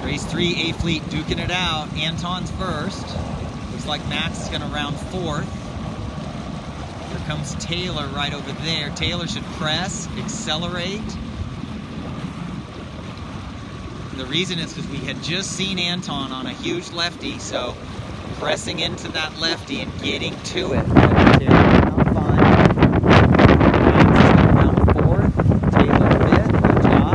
Race 3, A Fleet duking it out. Anton's first. Looks like Max is going to round fourth. Here comes Taylor right over there. Taylor should press, accelerate. The reason is because we had just seen Anton on a huge lefty, so pressing into that lefty and getting to it. Taylor fine. Max is round fourth. Taylor fifth. Good job.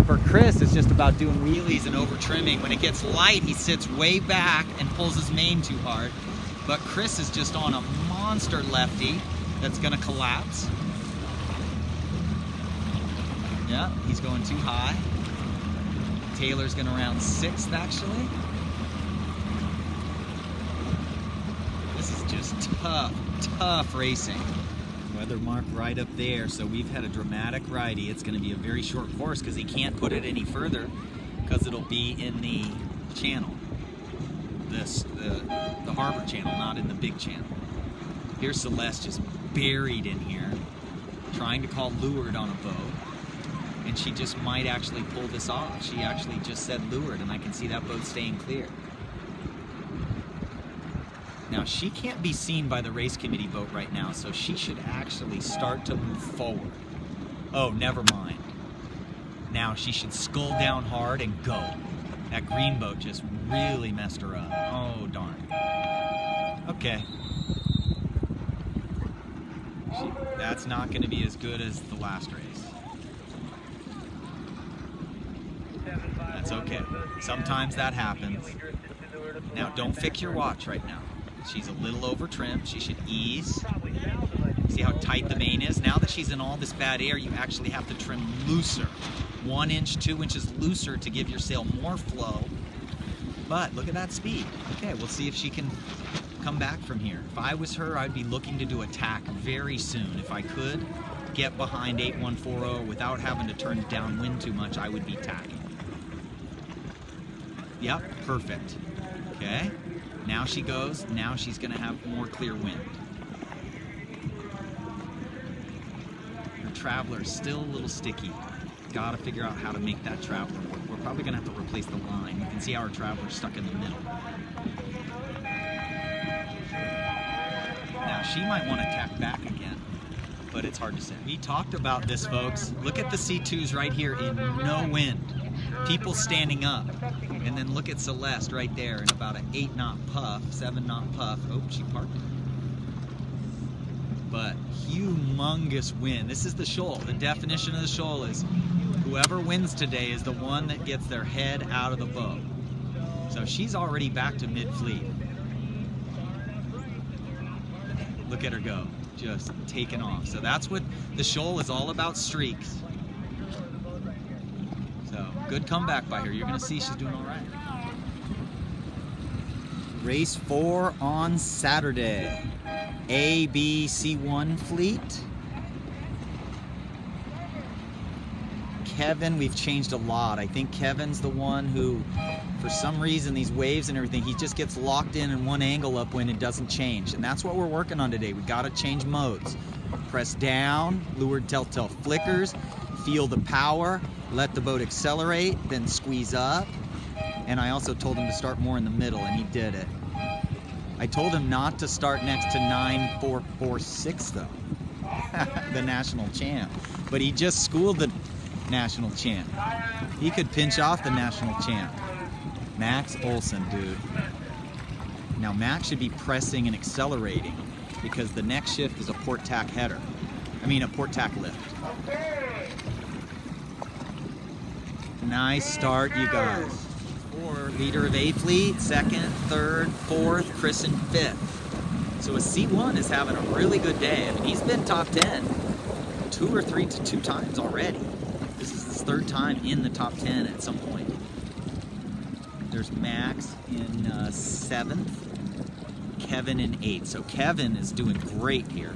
For Chris, it's just about doing wheelies and over trimming. When it gets light, he sits way back and pulls his main too hard. But Chris is just on a monster lefty that's going to collapse. Yeah, he's going too high. Taylor's going to round sixth, actually. This is just tough racing. Weather mark right up there, so we've had a dramatic righty. It's going to be a very short course because he can't put it any further because it'll be in the channel. The harbor channel, not in the big channel. Here's Celeste just buried in here, trying to call lured on a boat. And she just might actually pull this off. She actually just said lured, and I can see that boat staying clear. Now, she can't be seen by the race committee boat right now, so she should actually start to move forward. Oh, never mind. Now she should scull down hard and go. That green boat just really messed her up. Oh, darn. Okay. That's not going to be as good as the last race. That's okay. Sometimes that happens. Now, don't fix your watch right now. She's a little over trimmed. She should ease. See how tight the main is? Now that she's in all this bad air, you actually have to trim looser. 1 inch, 2 inches looser to give your sail more flow. But look at that speed. Okay, we'll see if she can come back from here. If I was her, I'd be looking to do a tack very soon. If I could get behind 8140 without having to turn downwind too much, I would be tacking. Yep, perfect. Okay, now she goes. Now she's going to have more clear wind. Her Traveler's still a little sticky. Got to figure out how to make that Traveler work. We're probably going to have to replace the line. You can see how our Traveler's stuck in the middle. Now she might want to tack back again, but it's hard to say. We talked about this, folks. Look at the C2s right here in no wind. People standing up. And then look at Celeste right there in about an 8-knot puff, 7-knot puff. Oh, she parked it. But humongous wind. This is the shoal. The definition of the shoal is whoever wins today is the one that gets their head out of the boat. So she's already back to mid-fleet. Look at her go. Just taking off. So that's what the shoal is all about, streaks. So good comeback by her. You're going to see she's doing all right. Race 4 on Saturday. ABC1 fleet. Kevin, we've changed a lot. I think Kevin's the one who, for some reason, these waves and everything, he just gets locked in one angle upwind and doesn't change. And that's what we're working on today. We got to change modes. Press down, lured telltale flickers, feel the power, let the boat accelerate, then squeeze up. And I also told him to start more in the middle, and he did it. I told him not to start next to 9446 though, the national champ. But he just schooled the national champ. He could pinch off the national champ. Max Olson, dude. Now Max should be pressing and accelerating because the next shift is a port tack header. I mean a port tack lift. Nice start, you guys. Leader of A Fleet, second, third, fourth, Chris in fifth. So a C1 is having a really good day. I mean, he's been top 10 two times already. This is his third time in the top 10 at some point. There's Max in seventh, Kevin in eighth. So Kevin is doing great here.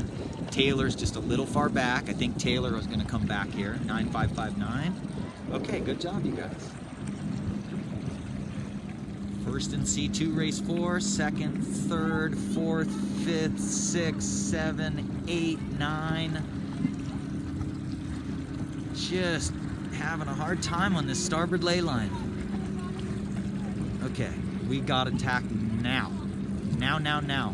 Taylor's just a little far back. I think Taylor is going to come back here, 9559. Okay, good job, you guys. First in C2, race 4, second, third, fourth, fifth, sixth, 7, 8, 9. Just having a hard time on this starboard ley line. Okay, we got attack now. Now.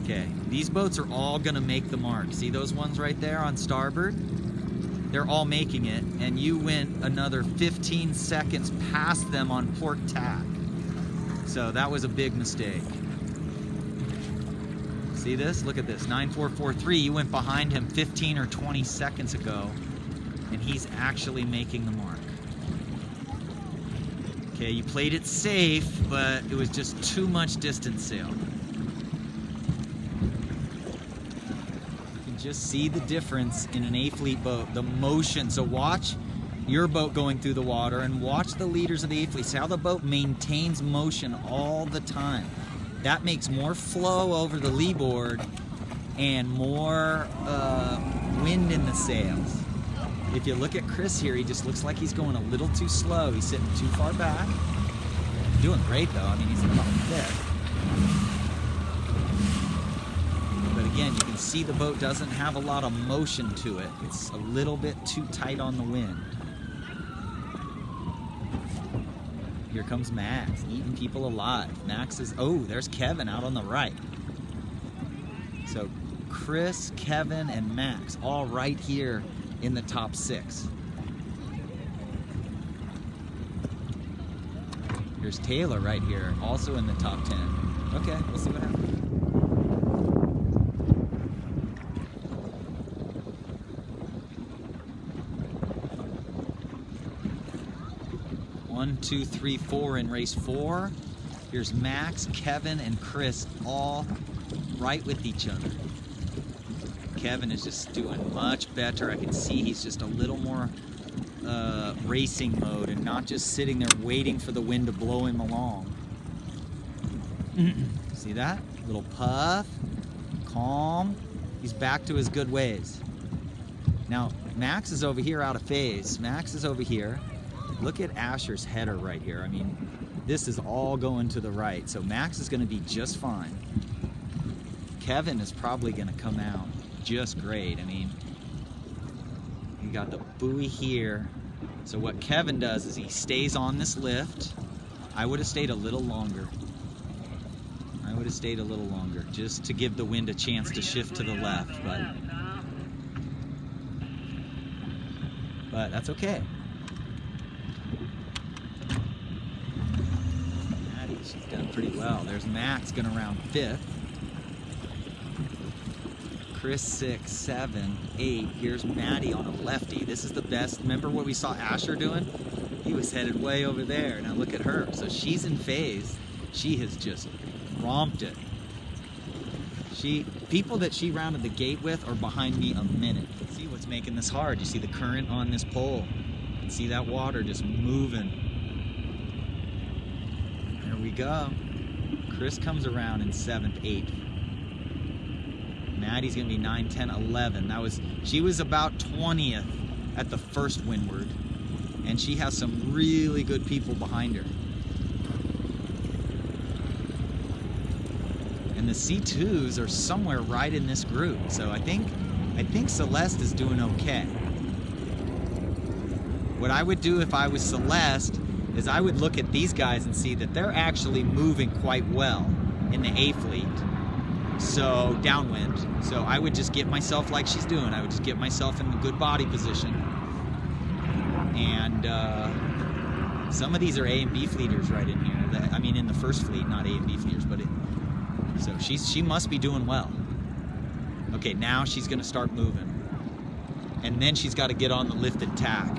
Okay, these boats are all gonna make the mark. See those ones right there on starboard? They're all making it, and you went another 15 seconds past them on port tack. So that was a big mistake. See this? Look at this, 9443. You went behind him 15 or 20 seconds ago, and he's actually making the mark. Okay, you played it safe, but it was just too much distance sail. You can just see the difference in an A-Fleet boat, the motion. So watch your boat going through the water and watch the leaders of the A-Fleet. See how the boat maintains motion all the time. That makes more flow over the leeboard and more wind in the sails. If you look at Chris here, he just looks like he's going a little too slow. He's sitting too far back. Doing great though. I mean, he's about 5th. But again, you can see the boat doesn't have a lot of motion to it. It's a little bit too tight on the wind. Here comes Max, eating people alive. Max is, oh, there's Kevin out on the right. So Chris, Kevin, and Max all right here in the top 6. Here's Taylor right here, also in the top 10. Okay, we'll see what happens. One, two, three, 4 in race 4. Here's Max, Kevin, and Chris all right with each other. Kevin is just doing much better. I can see he's just a little more racing mode and not just sitting there waiting for the wind to blow him along. See that? Little puff, calm. He's back to his good ways. Now, Max is over here out of phase. Max is over here. Look at Asher's header right here. I mean, this is all going to the right, so Max is going to be just fine. Kevin is probably going to come out just great. I mean, you got the buoy here. So what Kevin does is he stays on this lift. I would have stayed a little longer. Just to give the wind a chance to shift to the left, but that's okay. Maddie, she's done pretty well. There's Max gonna round 5th. Chris 6, 7, 8. Here's Maddie on a lefty. This is the best. Remember what we saw Asher doing? He was headed way over there. Now look at her. So she's in phase. She has just romped it. People that she rounded the gate with are behind me a minute. See what's making this hard? You see the current on this pole. You can see that water just moving. There we go. Chris comes around in 7th, 8th. Maddie's gonna be 9, 10, 11. She was about 20th at the first windward, and she has some really good people behind her. And the C2s are somewhere right in this group, so I think Celeste is doing okay. What I would do if I was Celeste is I would look at these guys and see that they're actually moving quite well in the A-Fleet. So downwind. So I would just get myself like she's doing. I would just get myself in a good body position. And some of these are A and B fleeters right in here. I mean, in the first fleet, not A and B fleeters, but so she must be doing well. Okay, now she's gonna start moving. And then she's got to get on the lifted tack.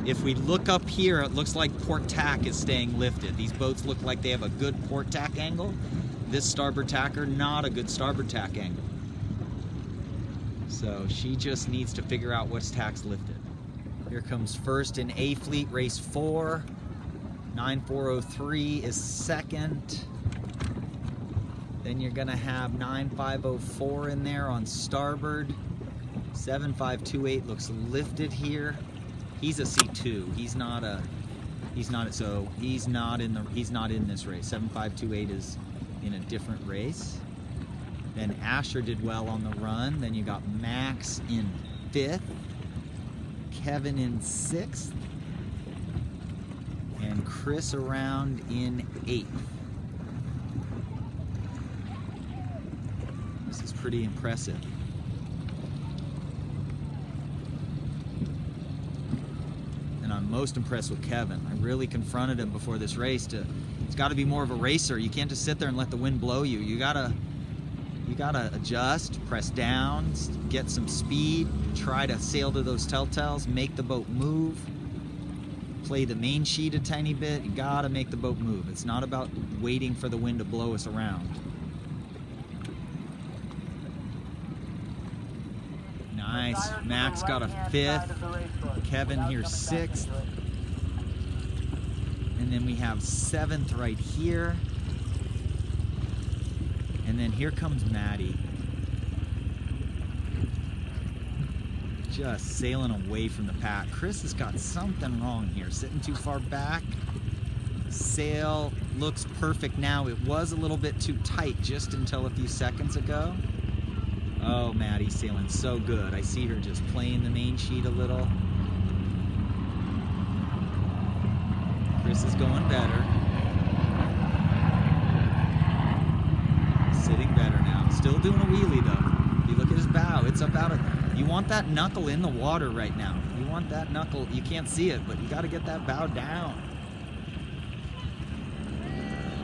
If we look up here, it looks like port tack is staying lifted. These boats look like they have a good port tack angle. This starboard tacker, not a good starboard tack angle. So she just needs to figure out what's tack's lifted. Here comes first in A-Fleet, race 4. 9403 is second. Then you're gonna have 9504 in there on starboard. 7528 looks lifted here. He's a C2. He's not in this race. 7528 is in a different race. Then Asher did well on the run. Then you got Max in 5th. Kevin in 6th. And Chris around in 8th. This is pretty impressive. And I'm most impressed with Kevin. I really confronted him before this race. It's got to be more of a racer. You can't just sit there and let the wind blow you. You gotta adjust, press down, get some speed, try to sail to those telltales, make the boat move, play the main sheet a tiny bit. You gotta make the boat move. It's not about waiting for the wind to blow us around. Nice. Max got a 5th. Kevin here 6th. And then we have 7th right here. And then here comes Maddie. Just sailing away from the pack. Chris has got something wrong here. Sitting too far back. Sail looks perfect now. It was a little bit too tight just until a few seconds ago. Oh, Maddie's sailing so good. I see her just playing the main sheet a little. Chris is going better. Sitting better now. Still doing a wheelie though. If you look at his bow, it's about you want that knuckle in the water right now. You want that knuckle, you can't see it, but you got to get that bow down.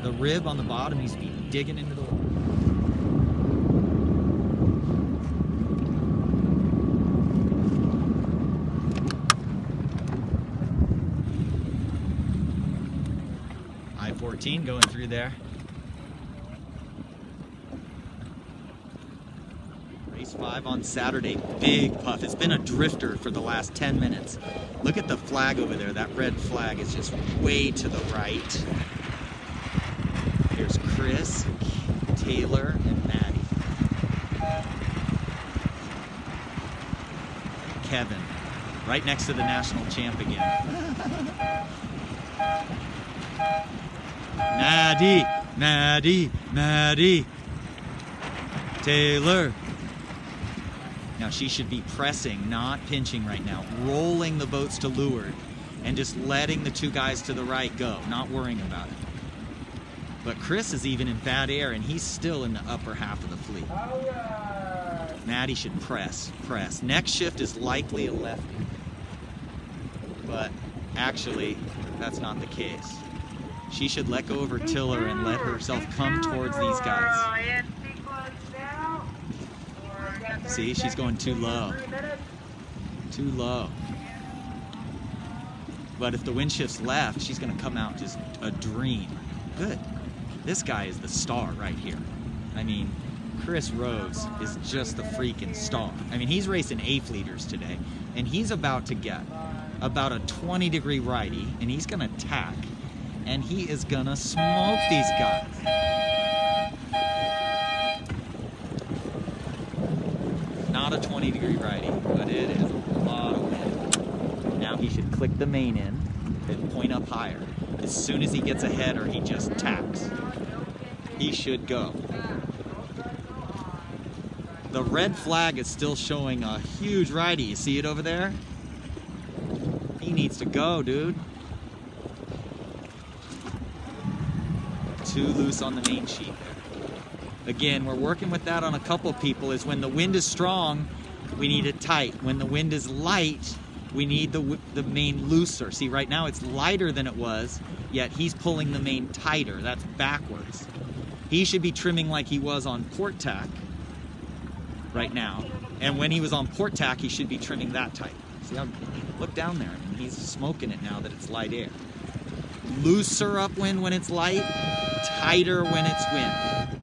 The rib on the bottom needs to be digging into the water. I-14 going through there. Race 5 on Saturday, big puff. It's been a drifter for the last 10 minutes. Look at the flag over there. That red flag is just way to the right. Here's Chris, Taylor, and Maddie. Kevin, right next to the national champ again. Maddie, Maddie, Maddie. Taylor. Now she should be pressing, not pinching right now. Rolling the boats to leeward and just letting the 2 guys to the right go, not worrying about it. But Chris is even in bad air and he's still in the upper half of the fleet. Maddie should press. Next shift is likely a lefty. But actually, that's not the case. She should let go of her tiller and let herself come towards these guys. See, she's going too low. Too low. But if the wind shifts left, she's going to come out just a dream. Good. This guy is the star right here. I mean, Chris Rose is just the freaking star. I mean, he's racing A-fleeters today, and he's about to get about a 20-degree righty, and he's going to tack, and he is going to smoke these guys. Not a 20-degree righty, but it is a lot of wind. Now he should click the main in and point up higher. As soon as he gets a header, he just tacks. He should go. The red flag is still showing a huge righty. You see it over there? He needs to go, dude. Too loose on the main sheet there. Again, we're working with that on a couple people. Is when the wind is strong, we need it tight. When the wind is light, we need the main looser. See, right now it's lighter than it was, yet he's pulling the main tighter. That's backwards. He should be trimming like he was on port tack right now. And when he was on port tack, he should be trimming that tight. See how, look down there. I mean, he's smoking it now that it's light air. Looser upwind when it's light, tighter when it's wind.